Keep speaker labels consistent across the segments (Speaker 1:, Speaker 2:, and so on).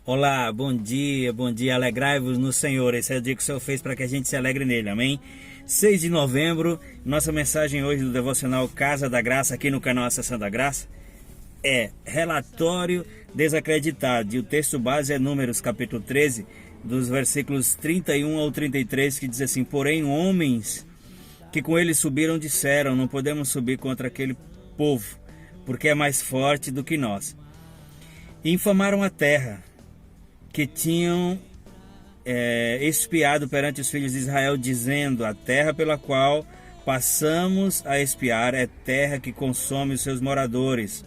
Speaker 1: Olá, bom dia, alegrai-vos no Senhor. Esse é o dia que o Senhor fez para que a gente se alegre nele, amém? 6 de novembro, nossa mensagem hoje do devocional Casa da Graça, aqui no canal Acessando a Graça, é relatório desacreditado. E o texto base é Números capítulo 13, dos versículos 31 ao 33, que diz assim: Porém, homens que com ele subiram disseram: Não podemos subir contra aquele povo, porque é mais forte do que nós. E infamaram a terra que tinham espiado perante os filhos de Israel, dizendo: A terra pela qual passamos a espiar é terra que consome os seus moradores.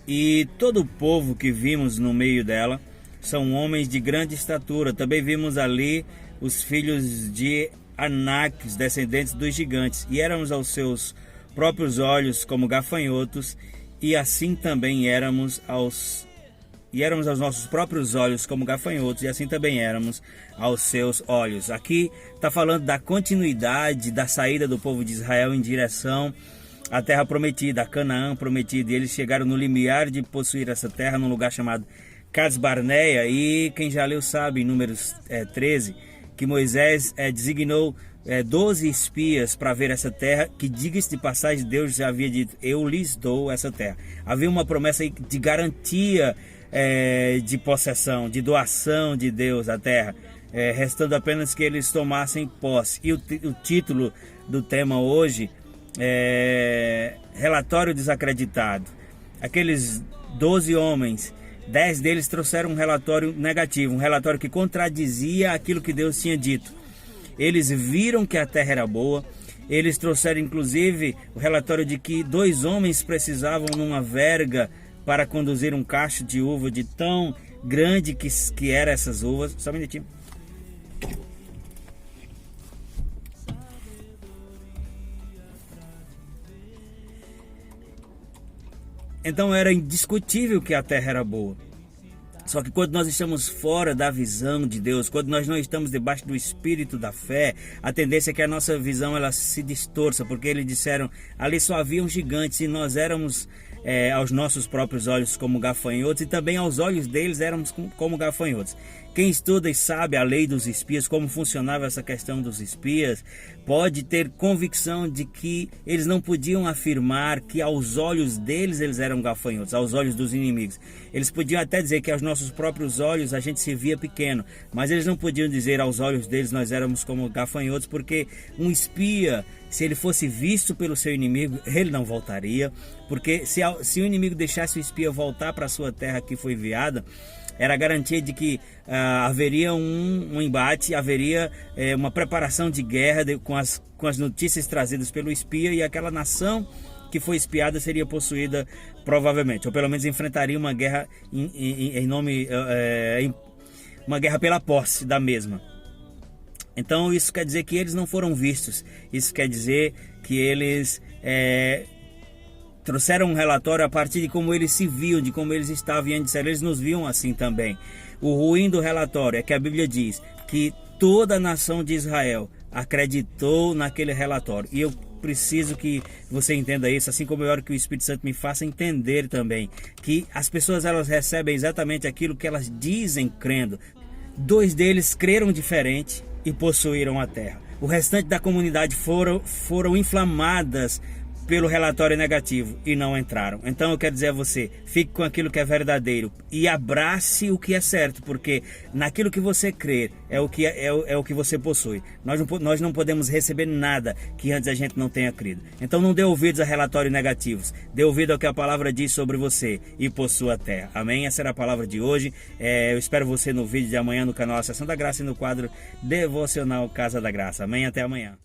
Speaker 1: E todo o povo que vimos no meio dela são homens de grande estatura. Também vimos ali os filhos de Anak, descendentes dos gigantes, e éramos aos seus próprios olhos como gafanhotos, e assim também éramos aos nossos próprios olhos como gafanhotos, e assim também éramos aos seus olhos. Aqui está falando da continuidade da saída do povo de Israel em direção à terra prometida, a Canaã prometida. E eles chegaram no limiar de possuir essa terra, num lugar chamado Cades Barneia. E quem já leu sabe, em Números 13, que Moisés designou 12 espias para ver essa terra, que, diga-se de passagem, Deus já havia dito: eu lhes dou essa terra. Havia uma promessa aí de garantia de possessão, de doação de Deus à terra, restando apenas que eles tomassem posse. E o título do tema hoje é Relatório Desacreditado. Aqueles 12 homens, 10 deles trouxeram um relatório negativo, um relatório que contradizia aquilo que Deus tinha dito. Eles viram que a terra era boa. Eles trouxeram inclusive o relatório de que 2 homens precisavam numa verga para conduzir um cacho de uva, de tão grande que eram essas uvas. Só um minutinho. Então era indiscutível que a terra era boa. Só que quando nós estamos fora da visão de Deus, quando nós não estamos debaixo do espírito da fé, a tendência é que a nossa visão ela se distorça, porque eles disseram: ali só haviam gigantes e nós éramos aos nossos próprios olhos como gafanhotos, e também aos olhos deles éramos como gafanhotos. Quem estuda e sabe a lei dos espias, como funcionava essa questão dos espias, pode ter convicção de que eles não podiam afirmar que aos olhos deles eles eram gafanhotos, aos olhos dos inimigos. Eles podiam até dizer que aos nossos próprios olhos a gente se via pequeno, mas eles não podiam dizer aos olhos deles nós éramos como gafanhotos, porque um espia, se ele fosse visto pelo seu inimigo, ele não voltaria, porque se o inimigo deixasse o espia voltar para a sua terra que foi enviada, era a garantia de que haveria um embate, haveria uma preparação de guerra com as notícias trazidas pelo espia, e aquela nação que foi espiada seria possuída provavelmente, ou pelo menos enfrentaria uma guerra uma guerra pela posse da mesma. Então isso quer dizer que eles não foram vistos. Isso quer dizer que eles trouxeram um relatório a partir de como eles se viam, de como eles estavam, e eles nos viam assim também. O ruim do relatório é que a Bíblia diz que toda a nação de Israel acreditou naquele relatório. E eu preciso que você entenda isso, assim como eu quero que o Espírito Santo me faça entender também, que as pessoas elas recebem exatamente aquilo que elas dizem crendo. 2 deles creram diferente e possuíram a terra. O restante da comunidade foram inflamadas pelo relatório negativo e não entraram. Então eu quero dizer a você: fique com aquilo que é verdadeiro e abrace o que é certo, porque naquilo que você crer é o que você possui. Nós não podemos receber nada que antes a gente não tenha crido. Então não dê ouvidos a relatórios negativos, dê ouvido ao que a palavra diz sobre você e possua a terra. Amém? Essa era a palavra de hoje. Eu espero você no vídeo de amanhã no canal Acessando a Graça e no quadro Devocional Casa da Graça. Amém? Até amanhã.